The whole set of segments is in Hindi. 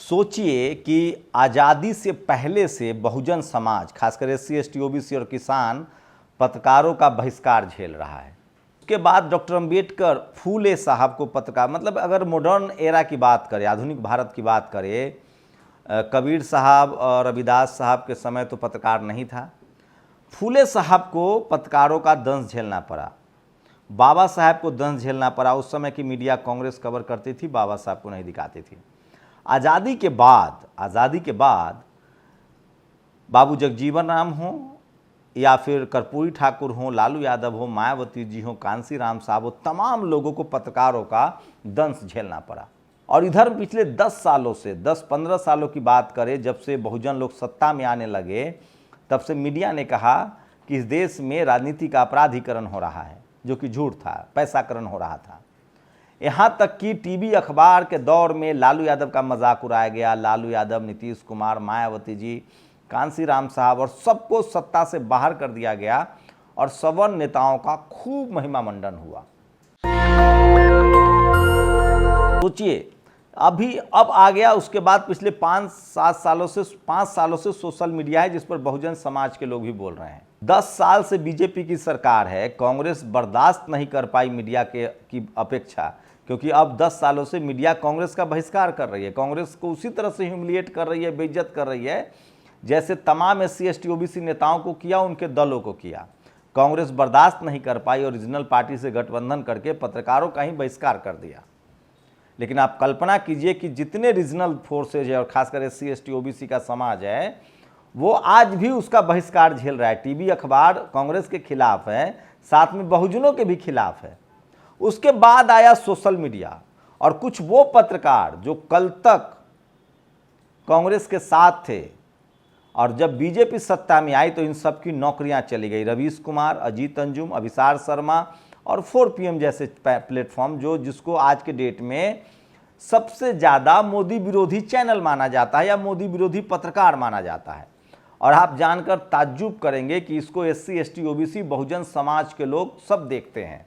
सोचिए कि आज़ादी से पहले से बहुजन समाज, खासकर SC ST OBC और किसान पत्रकारों का बहिष्कार झेल रहा है। उसके बाद डॉक्टर अंबेडकर, फूले साहब को पत्रकार, मतलब अगर मॉडर्न एरा की बात करें, आधुनिक भारत की बात करें, कबीर साहब और रविदास साहब के समय तो पत्रकार नहीं था। फूले साहब को पत्रकारों का दंश झेलना पड़ा, बाबा साहब को दंश झेलना पड़ा। उस समय की मीडिया कांग्रेस कवर करती थी, बाबा साहब को नहीं दिखाती थी। आज़ादी के बाद बाबू जगजीवन राम हो या फिर कर्पूरी ठाकुर हो, लालू यादव हो, मायावती जी हो, कांसी राम साहब हो, तमाम लोगों को पत्रकारों का दंश झेलना पड़ा। और इधर पिछले 10 सालों से, 10-15 सालों की बात करें, जब से बहुजन लोग सत्ता में आने लगे, तब से मीडिया ने कहा कि इस देश में राजनीति का अपराधीकरण हो रहा है, जो कि झूठ था, पैसाकरण हो रहा था। यहाँ तक कि टीवी अखबार के दौर में लालू यादव का मजाक उड़ाया गया। लालू यादव, नीतीश कुमार, मायावती जी, कांसी राम साहब और सबको सत्ता से बाहर कर दिया गया और सवर्ण नेताओं का खूब महिमा मंडन हुआ। सोचिए, अब आ गया उसके बाद पिछले 5 सालों से सोशल मीडिया है, जिस पर बहुजन समाज के लोग भी बोल रहे हैं। 10 साल से बीजेपी की सरकार है, कांग्रेस बर्दाश्त नहीं कर पाई मीडिया की अपेक्षा, क्योंकि अब 10 सालों से मीडिया कांग्रेस का बहिष्कार कर रही है, कांग्रेस को उसी तरह से ह्यूमिलिएट कर रही है, बेइज्जत कर रही है, जैसे तमाम SC ST OBC नेताओं को किया, उनके दलों को किया। कांग्रेस बर्दाश्त नहीं कर पाई और रीजनल पार्टी से गठबंधन करके पत्रकारों का ही बहिष्कार कर दिया। लेकिन आप कल्पना कीजिए कि जितने रीजनल फोर्सेज है और खासकर SC ST OBC का समाज है, वो आज भी उसका बहिष्कार झेल रहा है। टीवी अखबार कांग्रेस के खिलाफ है, साथ में बहुजनों के भी खिलाफ है। उसके बाद आया सोशल मीडिया और कुछ वो पत्रकार जो कल तक कांग्रेस के साथ थे, और जब बीजेपी सत्ता में आई तो इन सब की नौकरियां चली गई। रवीश कुमार, अजीत अंजुम, अभिसार शर्मा और 4PM जैसे प्लेटफॉर्म, जिसको आज के डेट में सबसे ज़्यादा मोदी विरोधी चैनल माना जाता है या मोदी विरोधी पत्रकार माना जाता है। और आप जानकर ताज्जुब करेंगे कि इसको SC ST OBC Bahujan Samaj के लोग सब देखते हैं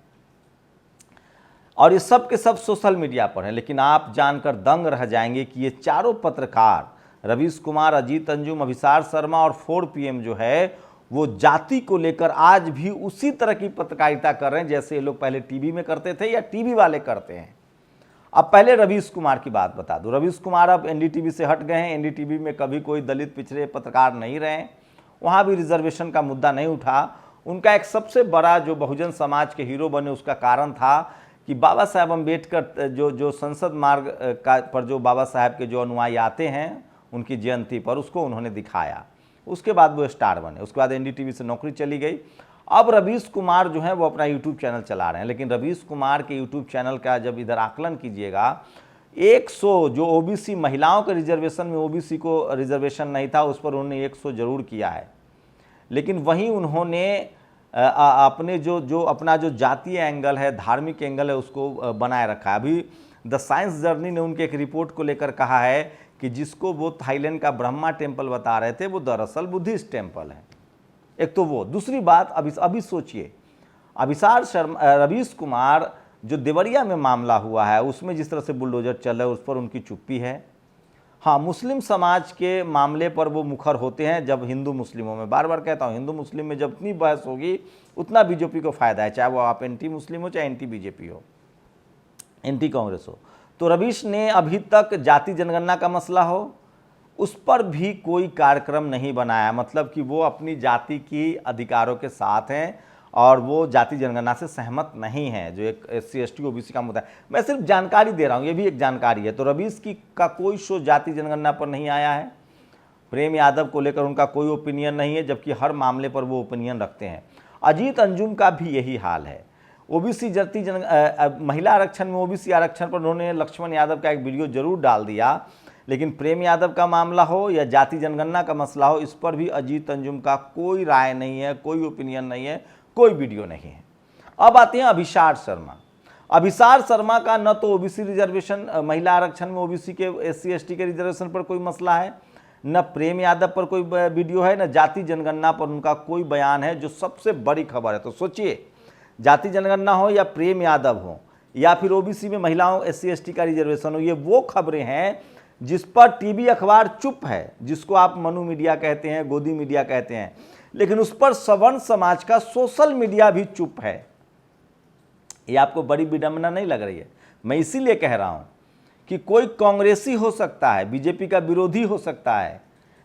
और ये सब के सब सोशल मीडिया पर हैं। लेकिन आप जानकर दंग रह जाएंगे कि ये चारों पत्रकार, रवीश कुमार, अजीत अंजुम, अभिसार शर्मा और 4PM जो है, वो जाति को लेकर आज भी उसी तरह की पत्रकारिता कर रहे हैं जैसे ये लोग पहले टीवी में करते थे या टीवी वाले करते हैं। अब पहले रवीश कुमार की बात बता दूं। रवीश कुमार अब NDTV से हट गए हैं। NDTV में कभी कोई दलित पिछड़े पत्रकार नहीं रहे, वहाँ भी रिजर्वेशन का मुद्दा नहीं उठा। उनका एक सबसे बड़ा जो बहुजन समाज के हीरो बने, उसका कारण था कि बाबा साहब अम्बेडकर जो संसद मार्ग पर जो बाबा साहब के जो अनुयायी आते हैं, उनकी जयंती पर, उसको उन्होंने दिखाया। उसके बाद वो स्टार बने। उसके बाद NDTV से नौकरी चली गई। अब रवीश कुमार जो है वो अपना यूट्यूब चैनल चला रहे हैं। लेकिन रवीश कुमार के यूट्यूब चैनल का जब इधर आकलन कीजिएगा, 100 जो OBC महिलाओं के रिजर्वेशन में OBC को रिजर्वेशन नहीं था, उस पर उन्होंने 100 जरूर किया है। लेकिन वहीं उन्होंने अपने अपना जो जातीय एंगल है, धार्मिक एंगल है, उसको बनाए रखा है। अभी द साइंस जर्नी ने उनके एक रिपोर्ट को लेकर कहा है कि जिसको वो थाईलैंड का ब्रह्मा टेम्पल बता रहे थे, वो दरअसल बुद्धिस्ट टेम्पल है। एक तो वो, दूसरी बात, अभी सोचिए, रवीश कुमार जो देवरिया में मामला हुआ है, उसमें जिस तरह से बुलडोजर चल रहा है, उस पर उनकी चुप्पी है। हाँ, मुस्लिम समाज के मामले पर वो मुखर होते हैं। जब हिंदू मुस्लिमों में, बार बार कहता हूँ, हिंदू मुस्लिम में जब इतनी बहस होगी उतना बीजेपी को फायदा है, चाहे वो आप एंटी मुस्लिम हो, चाहे एंटी बीजेपी हो, एंटी कांग्रेस हो। तो रवीश ने अभी तक जाति जनगणना का मसला हो, उस पर भी कोई कार्यक्रम नहीं बनाया। मतलब कि वो अपनी जाति की अधिकारों के साथ हैं और वो जाति जनगणना से सहमत नहीं है, जो एक SC ST OBC का मुद्दा है। मैं सिर्फ जानकारी दे रहा हूँ, ये भी एक जानकारी है। तो रवीश का कोई शो जाति जनगणना पर नहीं आया है। प्रेम यादव को लेकर उनका कोई ओपिनियन नहीं है, जबकि हर मामले पर वो ओपिनियन रखते हैं। अजीत अंजुम का भी यही हाल है। OBC महिला आरक्षण में OBC आरक्षण पर उन्होंने लक्ष्मण यादव का एक वीडियो जरूर डाल दिया, लेकिन प्रेम यादव का मामला हो या जाति जनगणना का मसला हो, इस पर भी अजीत अंजुम का कोई राय नहीं है, कोई ओपिनियन नहीं है, कोई वीडियो नहीं है। अब आते हैं अभिसार शर्मा। अभिसार शर्मा का न तो OBC रिजर्वेशन, महिला आरक्षण में OBC के SC ST के रिजर्वेशन पर कोई मसला है, न प्रेम यादव पर कोई वीडियो है, न जाति जनगणना पर उनका कोई बयान है, जो सबसे बड़ी खबर है। तो सोचिए, जाति जनगणना हो या प्रेम यादव हो या फिर OBC में महिलाओं SC ST का रिजर्वेशन हो, ये वो खबरें हैं जिस पर टीवी अखबार चुप है, जिसको आप मनु मीडिया कहते हैं, गोदी मीडिया कहते हैं, लेकिन उस पर सवर्ण समाज का सोशल मीडिया भी चुप है। ये आपको बड़ी विडंबना नहीं लग रही है? मैं इसीलिए कह रहा हूं कि कोई कांग्रेसी हो सकता है, बीजेपी का विरोधी हो सकता है,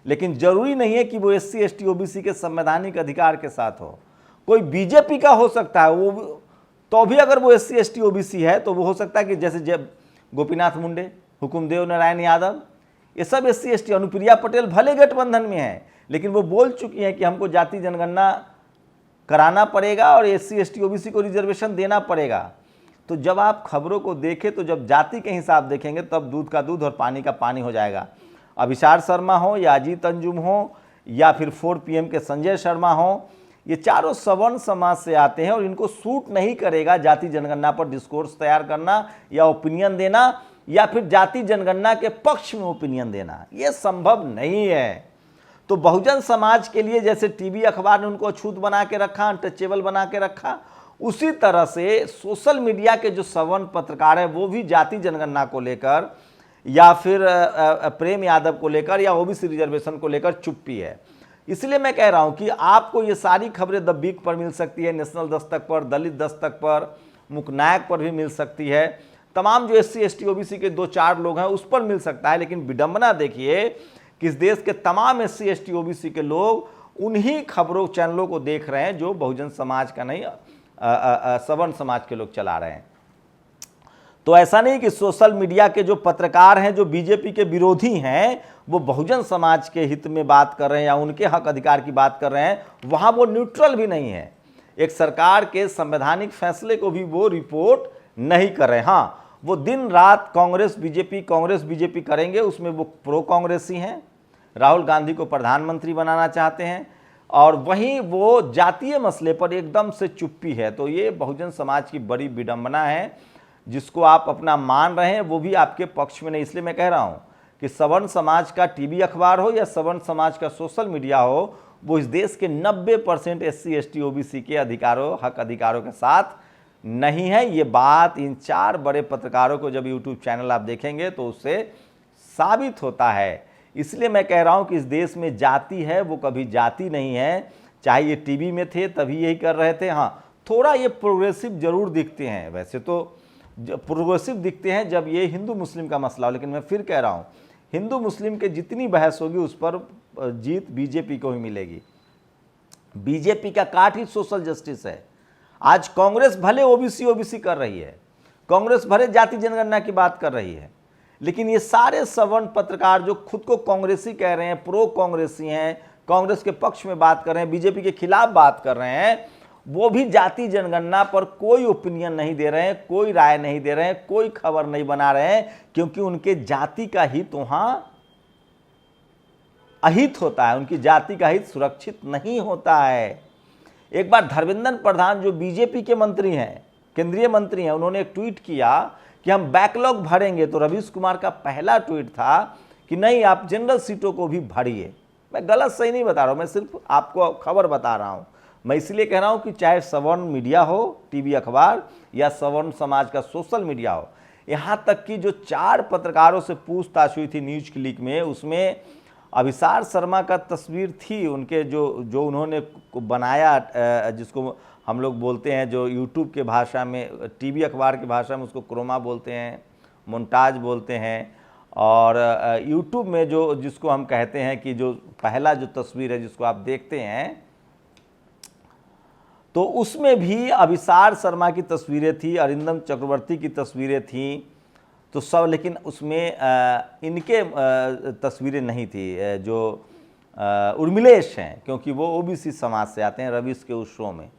लेकिन जरूरी नहीं है कि वो SC ST OBC के संवैधानिक अधिकार के साथ हो। कोई बीजेपी का हो सकता है, वो तो भी अगर वो SC ST OBC है तो वो हो सकता है कि जैसे गोपीनाथ मुंडे, हुकुमदेव नारायण यादव, ये सब SC ST, अनुप्रिया पटेल भले गठबंधन में है, लेकिन वो बोल चुकी हैं कि हमको जाति जनगणना कराना पड़ेगा और SC ST OBC को रिजर्वेशन देना पड़ेगा। तो जब आप खबरों को देखें तो जब जाति के हिसाब देखेंगे तब दूध का दूध और पानी का पानी हो जाएगा। अभिसार शर्मा हो या अजीत अंजुम हो या फिर 4 PM के संजय शर्मा हो, ये चारों सवर्ण समाज से आते हैं और इनको सूट नहीं करेगा जाति जनगणना पर डिस्कोर्स तैयार करना या ओपिनियन देना या फिर जाति जनगणना के पक्ष में ओपिनियन देना। ये संभव नहीं है। तो बहुजन समाज के लिए जैसे टीवी अखबार ने उनको अछूत बना के रखा, अनटचेबल बना के रखा, उसी तरह से सोशल मीडिया के जो सवर्ण पत्रकार हैं वो भी जाति जनगणना को लेकर या फिर प्रेम यादव को लेकर या OBC रिजर्वेशन को लेकर चुप्पी है। इसलिए मैं कह रहा हूं कि आपको ये सारी खबरें द बीक पर मिल सकती है, नेशनल दस्तक पर, दलित दस्तक पर, मुकनायक पर भी मिल सकती है, तमाम जो SC ST OBC के 2-4 लोग हैं उस पर मिल सकता है। लेकिन विडंबना देखिए कि इस देश के तमाम SC ST OBC के लोग उन्हीं खबरों चैनलों को देख रहे हैं जो बहुजन समाज का नहीं, सवर्ण समाज के लोग चला रहे हैं। तो ऐसा नहीं कि सोशल मीडिया के जो पत्रकार हैं, जो बीजेपी के विरोधी हैं, वो बहुजन समाज के हित में बात कर रहे हैं या उनके हक अधिकार की बात कर रहे हैं, वहां वो न्यूट्रल भी नहीं है। एक सरकार के संवैधानिक फैसले को भी वो रिपोर्ट नहीं कर रहे। हाँ, वो दिन रात कांग्रेस बीजेपी करेंगे, उसमें वो प्रो कांग्रेसी हैं, राहुल गांधी को प्रधानमंत्री बनाना चाहते हैं, और वहीं वो जातीय मसले पर एकदम से चुप्पी है। तो ये बहुजन समाज की बड़ी विडंबना है, जिसको आप अपना मान रहे हैं वो भी आपके पक्ष में नहीं। इसलिए मैं कह रहा हूं कि सवर्ण समाज का टीवी अखबार हो या सवर्ण समाज का सोशल मीडिया हो, वो इस देश के 90% SC ST OBC के हक अधिकारों के साथ नहीं है। ये बात इन 4 बड़े पत्रकारों को जब YouTube चैनल आप देखेंगे तो उससे साबित होता है। इसलिए मैं कह रहा हूं कि इस देश में जाति है वो कभी जाति नहीं है। चाहे ये टीवी में थे तभी यही कर रहे थे। हाँ, थोड़ा ये प्रोग्रेसिव जरूर दिखते हैं, वैसे तो प्रोग्रेसिव दिखते हैं जब ये हिंदू मुस्लिम का मसला हो, लेकिन मैं फिर कह रहा हूँ हिंदू मुस्लिम के जितनी बहस होगी उस पर जीत बीजेपी को ही मिलेगी। बीजेपी का काट ही सोशल जस्टिस है। आज कांग्रेस भले OBC कर रही है, कांग्रेस भले जाति जनगणना की बात कर रही है, लेकिन ये सारे सवर्ण पत्रकार जो खुद को कांग्रेसी कह रहे हैं, प्रो कांग्रेसी हैं, कांग्रेस के पक्ष में बात कर रहे हैं, बीजेपी के खिलाफ बात कर रहे हैं, वो भी जाति जनगणना पर कोई ओपिनियन नहीं दे रहे हैं, कोई राय नहीं दे रहे हैं, कोई खबर नहीं बना रहे हैं, क्योंकि उनके जाति का हित वहां अहित होता है, उनकी जाति का हित सुरक्षित नहीं होता है। एक बार धर्मेंद्र प्रधान जो बीजेपी के मंत्री हैं, केंद्रीय मंत्री हैं, उन्होंने एक ट्वीट किया कि हम बैकलॉग भरेंगे, तो रवीश कुमार का पहला ट्वीट था कि नहीं, आप जनरल सीटों को भी भरिए। मैं गलत सही नहीं बता रहा हूं, मैं सिर्फ आपको खबर बता रहा हूं। मैं इसलिए कह रहा हूं कि चाहे सवर्ण मीडिया हो, टीवी अखबार, या सवर्ण समाज का सोशल मीडिया हो, यहां तक कि जो 4 पत्रकारों से पूछताछ हुई थी न्यूज क्लिक में, उसमें अभिसार शर्मा का तस्वीर थी, उनके जो उन्होंने बनाया, जिसको हम लोग बोलते हैं, जो यूट्यूब के भाषा में, टीवी अखबार की भाषा में उसको क्रोमा बोलते हैं, मोन्टाज बोलते हैं, और यूट्यूब में जिसको हम कहते हैं कि जो पहला जो तस्वीर है जिसको आप देखते हैं, तो उसमें भी अभिसार शर्मा की तस्वीरें थी, अरिंदम चक्रवर्ती की तस्वीरें थीं, तो सब, लेकिन उसमें इनके तस्वीरें नहीं थी, जो उर्मिलेश हैं, क्योंकि वो OBC समाज से आते हैं रवीश के उस शो में।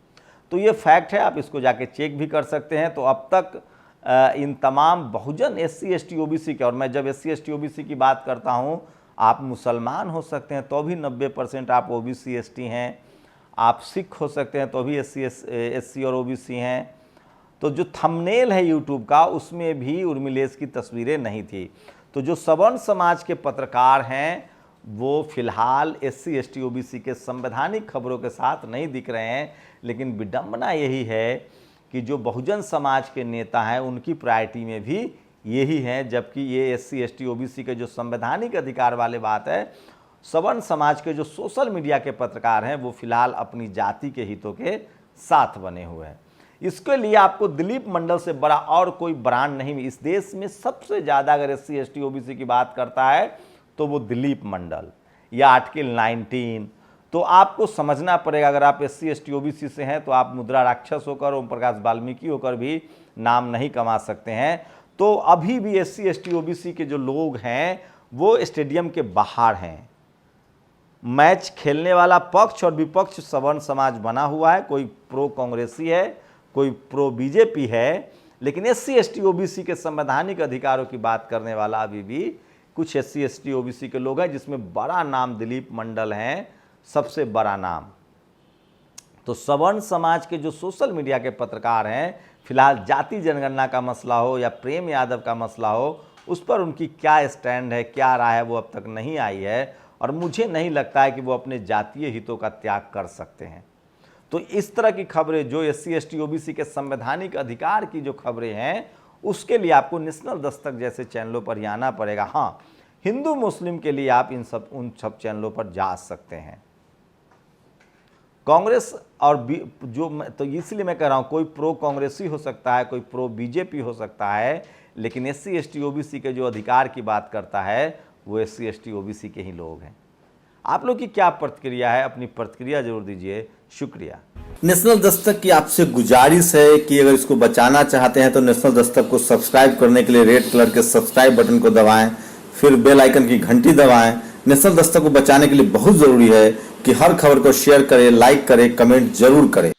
तो ये फैक्ट है, आप इसको जाके चेक भी कर सकते हैं। तो अब तक इन तमाम बहुजन SC ST OBC के, और मैं जब SC ST OBC की बात करता हूँ, आप मुसलमान हो सकते हैं तो भी 90% आप OBC ST हैं, आप सिख हो सकते हैं तो भी SC और OBC हैं। तो जो थंबनेल है यूट्यूब का, उसमें भी उर्मिलेश की तस्वीरें नहीं थी। तो जो सवर्ण समाज के पत्रकार हैं वो फिलहाल SC ST OBC के संवैधानिक खबरों के साथ नहीं दिख रहे हैं। लेकिन विडंबना यही है कि जो बहुजन समाज के नेता हैं उनकी प्रायोरिटी में भी यही हैं, जबकि ये SC ST OBC के जो संवैधानिक अधिकार वाले बात है, सवर्ण समाज के जो सोशल मीडिया के पत्रकार हैं वो फिलहाल अपनी जाति के हितों के साथ बने हुए हैं। इसके लिए आपको दिलीप मंडल से बड़ा और कोई ब्रांड नहीं। इस देश में सबसे ज़्यादा अगर SC ST OBC की बात करता है तो वो दिलीप मंडल या आर्टिकल 19। तो आपको समझना पड़ेगा, अगर आप SC ST OBC से हैं तो आप मुद्रा राक्षस होकर, ओम प्रकाश वाल्मीकि होकर भी नाम नहीं कमा सकते हैं। तो अभी भी SC ST OBC के जो लोग हैं वो स्टेडियम के बाहर हैं। मैच खेलने वाला पक्ष और विपक्ष सवर्ण समाज बना हुआ है, कोई प्रो कांग्रेसी है, कोई प्रो BJP है, लेकिन SC ST OBC के संवैधानिक अधिकारों की बात करने वाला अभी भी कुछ SC ST OBC के लोग हैं, जिसमें बड़ा नाम दिलीप मंडल हैं, सबसे बड़ा नाम। तो सवर्ण समाज के जो सोशल मीडिया के पत्रकार हैं, फिलहाल जाति जनगणना का मसला हो या प्रेम यादव का मसला हो, उस पर उनकी क्या स्टैंड है, क्या राय है, वो अब तक नहीं आई है। और मुझे नहीं लगता है कि वो अपने जातीय हितों का त्याग कर सकते हैं। तो इस तरह की खबरें जो SC ST OBC के संवैधानिक अधिकार की जो खबरें हैं, उसके लिए आपको नेशनल दस्तक जैसे चैनलों पर ही आना पड़ेगा। हाँ, हिंदू मुस्लिम के लिए आप उन सब चैनलों पर जा सकते हैं। कांग्रेस और तो इसलिए मैं कह रहा हूँ, कोई प्रो कांग्रेसी हो सकता है, कोई प्रो BJP हो सकता है, लेकिन SC ST OBC के जो अधिकार की बात करता है वो SC ST OBC के ही लोग हैं। आप लोग की क्या प्रतिक्रिया है? अपनी प्रतिक्रिया जरूर दीजिए। शुक्रिया। नेशनल दस्तक की आपसे गुजारिश है कि अगर इसको बचाना चाहते हैं तो नेशनल दस्तक को सब्सक्राइब करने के लिए रेड कलर के सब्सक्राइब बटन को दबाएं, फिर बेल आइकन की घंटी दबाएं। नेशनल दस्तक को बचाने के लिए बहुत जरूरी है कि हर खबर को शेयर करें, लाइक करें, कमेंट जरूर करें।